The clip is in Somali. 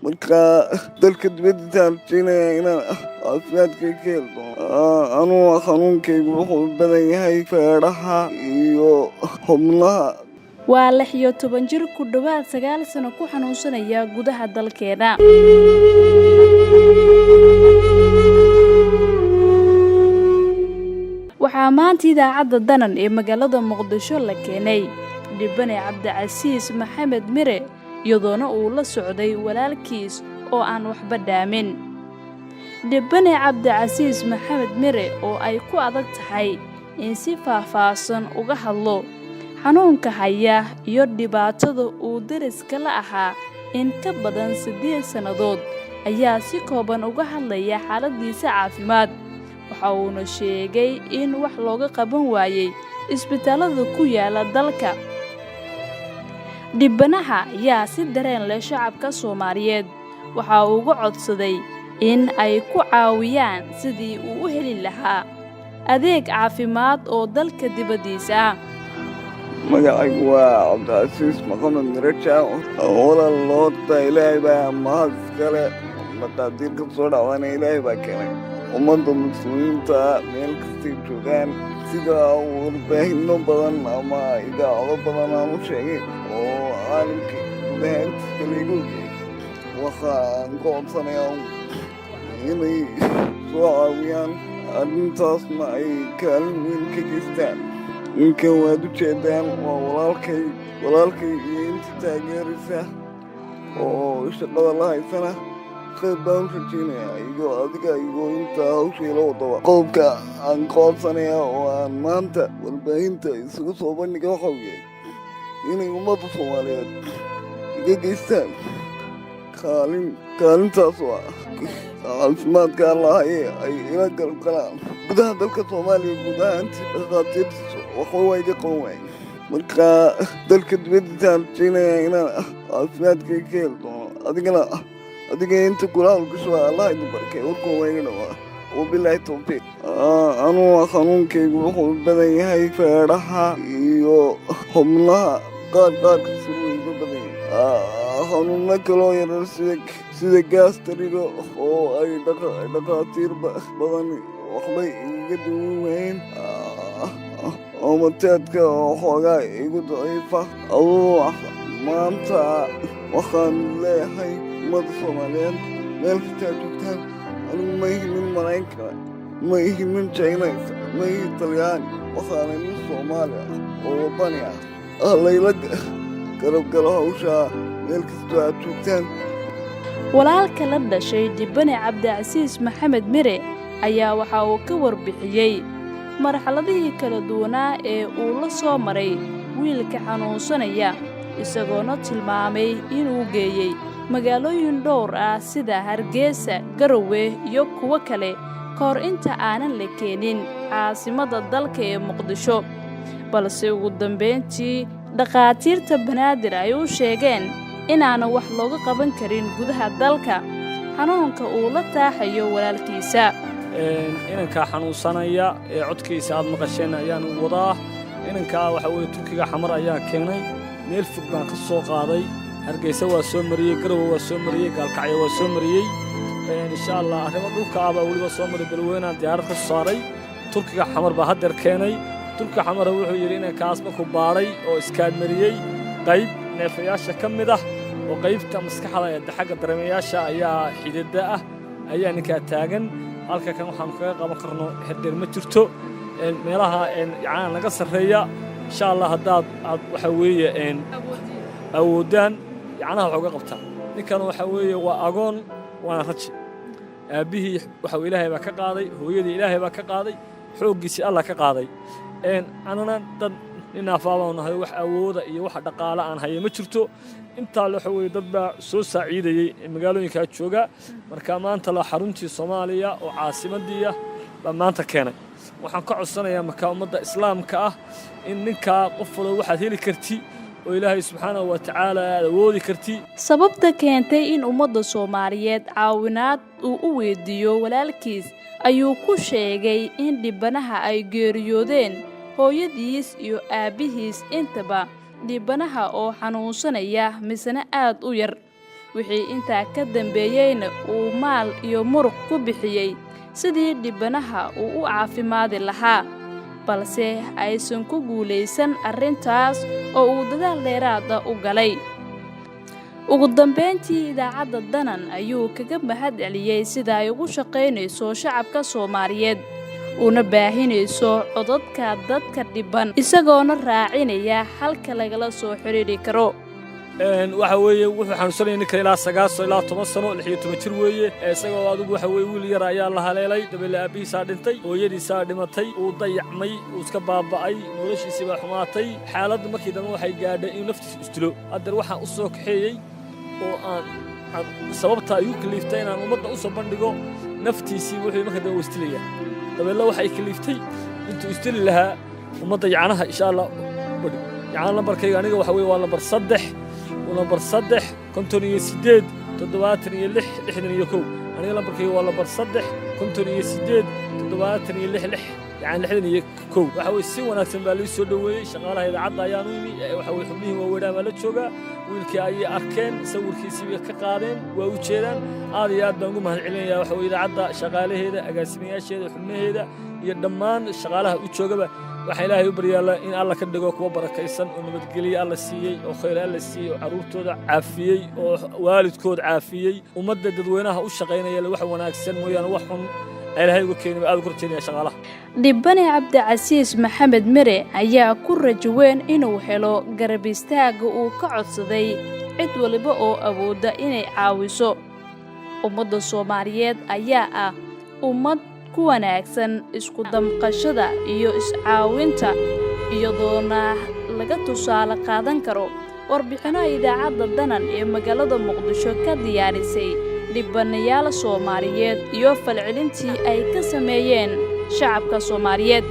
marka dalka dibadda arjinaya inaan caafimaadkay ka heli doono anuu xanuunkaygu wuxuu badan yahay feedhaha iyo xubnaha. waa 16 jir ku dhawaad 9 sano ku xanuunsanaya gudaha dalkeena. waxaa maanta idaacadda danan ee magaalada muqdisho la keenay dhibane cabdicasiis maxamed mire iyadoona uu la socday walaalkiis oo aan waxba dhaamin. dhibane cabdicasiis maxamed mire oo ay ku adag tahay in si faahfaahsan uga hadlo xanuunka haya iyo dhibaatada uu deriska la ahaa in ka badan 8 sannadood ayaa si kooban uga hadlaya xaaladiisa caafimaad. waxa uuna sheegay in wax looga qaban waayay isbitaalada ku yaala dalka. dhibanaha ayaa si dareen leh shacabka Soomaaliyeed waxa uu uga codsaday in ay ku caawiyaan sidii uu u heli lahaa adeeg caafimaad oo dalka dibadiisa ah. magacaygu waa cabdicasiis maxamed mire walaal loota ilaahay baa mahad iskale maqaadiir ka soo dhacdana ilaahay baa keenay ummadda muslimiinta meel kastay joogaan sida warbaahinno badan ama idaacado badan aan u sheegay oo caalamka gudahaantiisa laygu ogeyay waxaan ka codsanayaa inay soo caawiyaan arrintaasna ay kaalin weyn ka geystaan. ninkan waad u jeedaan waa walaalkay iyo inta taageeraysa oo shaqada la haysana qayb baan u rajaynayaa igoo inta hawshayla wadaba. qodobka aan ka codsanayaa oo aan maanta warbaahinta isugu soo bandhiga waxa uu yahay inay ummadda Soomaaliyeed iga geystaan kaalintaas oo caafimaadka allahaye ay ila galgalaan gudaha dalka Soomaaliya gudahaantii dhakhaatiirtiisa waxba waa iga qaban waayay. marka dalka dibadda arjinaya inaan caafimaadkay ka heli doono adiga inta gulaal gasho allah idin barkay warkoo waa iga dhawaa wabilaahi tawfiiq. anuu xanuunkaygu wuxuu badan yahay feedhaha iyo xubnaha qaarka siruu iga badan yahay xanuunno kaloo yarar sida gaastariga oo ay dhakhaatiir badan waxbay iga dawan waayeen oomateedka oo xoogaa igu daciifa. aduu maanta waxaan leeyahay ummadda Soomaaliyeed meel kastaa joogtaan anigu ma ihi nin Maraykanka ma ihi nin Chinese ma ihi Talyaani waxaana nin Soomaali ah oo waddani ah layla garabgalo hawshaa meel kastoo aad joogtaan. walaalka la dhashay dhibane cabdicasiis maxamed mire ayaa waxa uu ka warbixiyey marxaladihii kala duwanaa ee uu la soo maray wiilka xanuunsanaya isagoona tilmaamay inuu geeyey magaalooyin dhowr ah sida Hargeysa, Garowe iyo kuwo kale kahor inta aanan la keenin caasimadda dalka ee Muqdisho. balse ugu dambeyntii dhakhaatiirta banaadir ay u sheegeen inaana wax looga qaban karin gudaha dalka xanuunka uu la taaxayo walaalkiisa. inanka xanuunsanaya ee codkiisa aad maqasheen ayaan wadaa. inanka waxa weeye Turkiga xamar ayaa keenay meel fog baan ka soo qaaday. Hargeysa waa soo mariyay, Garowe waa soo mariyay, Gaalkacyo waa soo mariyay. insha Allah arrimo dhulka aba waliba soo maray dalweyna diyaarad ka saaray. Turkiga xamar baa hadda keenay. Turkiga xamar wuxuu yiri inankaas ma ku baaray oo iskaad mariyay qayb neefayaasha ka mid ah oo qaybta maskaxda ee xagga dareemayaasha ayaa xididda ah ayaa ninka taagan. halka kan waxaan kaga qaban karno xidhir ma jirto meelaha yacaan laga sareeya insha Allah hadaad waxa weeye awoodaan yacanaha waxa uga qabtaa. ninkan waxa weeye waa agoon waana raj aabihii waxa Ilaahay baa ka qaaday, hooyadii Ilaahay baa ka qaaday, xooggiisii Allah ka qaaday. anana dad inaafaabanahay wax awooda iyo wax dhaqaale aan hayo ma jirto. inta waxa weeye dad baa soo saaciidayay magaalooyinka jooga. marka maanta la xaruntii Soomaaliya oo caasimadii ah baa maanta keenay. waxaan ka codsanayaa marka ummadda islaamka ah in ninka qof walba waxaad heli karti oo Ilaahay subxaanahu wa ta'aala awoodi karti. sababta keentay in ummadda Soomaaliyeed caawinaad uu u weydiiyo walaalkiis ayuu ku sheegay in dhibanaha ay geeriyoodeen hooyadiis iyo aabihiis intaba dhibanaha oo xanuunsanaya misna aad u yar. wixii intaa ka dambeeyeyna uu maal iyo muruq ku bixiyey sidii dhibanaha uu u caafimaadi lahaa balse aysan ku guulaysan arrintaas oo uu dadaal dheeraada u galay ugu dambeyntii idaacadda danan ayuu kaga mahad celiyey sida ay ugu shaqaynayso shacabka Soomaaliyeed una baahinayso codadka dadka dhiban isagoona raacinaya halka lagala soo xiriiri karo waxa weeye wuxuu xanuunsanayay ninka ilaa 9 ilaa 10 sano 16 jir weeye isagoo adigu waxa weeye wiil yar ayaa la haleelay dabeel aabihiisa dhintay hooyadiisa dhimatay uu dayacmay uu iska baaba'ay noloshiisa baa xumaatay xaaladdu markii dambe waxay gaadhay in naftiisa istilo hadda waxaan u soo kaxeeyay oo aan sababta ayuu kaliftay inaan ummadda u soo bandhigo naftiisii wuxuu markaa dambe istilaya dabeella waxay kaliftay intuu istili lahaa ummadda yacnaha insha Allah yacna lambarkayga aniga waxa weeye waa lambar 3 ونمبر 3 كنتوني 8 تدواتني 6 61 أنا نمبر كي والله بر 3 كنتوني 8 تدواتني 6 يعني 61 وحوي سي وناكسن بالي سو دوي شغاله إذا عض ayaanumi وحوي xubnihi waa wadaama la jooga wiilkii ay arkeen sawirkiisii way ka qaadeen waa u jeedaan aad iyo aad baan ugu mahad celinayaa waxa weeye idaacadda shaqaalaheeda agaasimayaasheeda xubnaheeda iyo dhammaan shaqaalaha u joogaba waxa Ilaahay u baryaala in Allah ka dhigo kuwa barakaysan oo nabadgeliyo Allah siiyay oo khayr Allah siiyay oo caruurtooda caafiyay oo waalidkood caafiyay ummadda dadweynaha u shaqeynaya wax wanaagsan mooyaan wax xun Ilaahay ugu keenay aad korteynaya shaqaalaha Dhibane Cabdicasiis Maxamed Mire ayaa ku rajaweyn inuu helo garab istaag uu ka codsaday cid waliba oo awooda inay caawiso ummadda Soomaaliyeed ayaa ah ummad ku wanaagsan isku damqashada iyo iscaawinta iyadoona laga tusaale qaadan karo warbixinaha idaacadda danan ee magaalada Muqdisho ka diyaarisay dhibanayaal Soomaaliyeed iyo falcelintii ay ka sameeyeen shacabka Soomaaliyeed